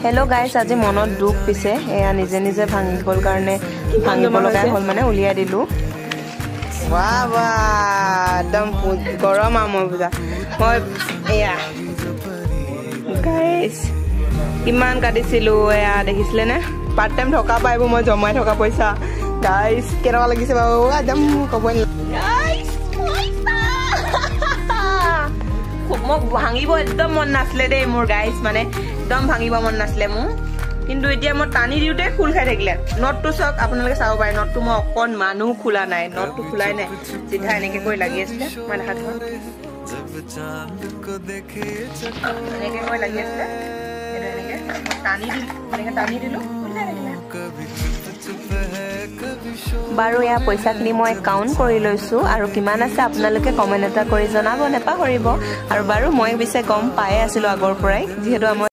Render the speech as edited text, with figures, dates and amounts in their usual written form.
hello guys आज मनत दुख पिसे एया निजे निजे भांगी गल कारणे भांगिब लगा हल माने उलिया दिलु वाह वाह एकदम गरम आम बुझा মই एया गाइस इमान काटिसिलु एया देखिसले ने पार्ट टाइम ठका पाइबो মই জমাই ठका पैसा गाइस केनवा লাগিছে बाबू एकदम कबन गाइस মোক ভাঙিব একদম মন নাছলে দে মোর গাইস মানে একদম ভাঙিব মন নাছলে মু কিন্তু এতিয়া মই টানি দিউতে খুল খাই থাকিলে নটটো সক আপোনালোকে চাও পায় নটটো মই অকন মানু খুলা নাই নটটো খুলাই নাই সিধা এনেকে কই লাগি আছে মানে হাত जब चांद को देखे এনেকে কই লাগি আছে এনেকে টানি দিলু कभी चुप है कभी शो बारो या पैसाखिनि মই কাউন্ট কৰি লৈছো আৰু কিমান আছে আপোনালোকে কমেন্ট এটা কৰি জনাব নেপাহৰিব আৰু বাৰো মই বিছে গম পাই আছিলো আগৰ পৰাই যেহেতু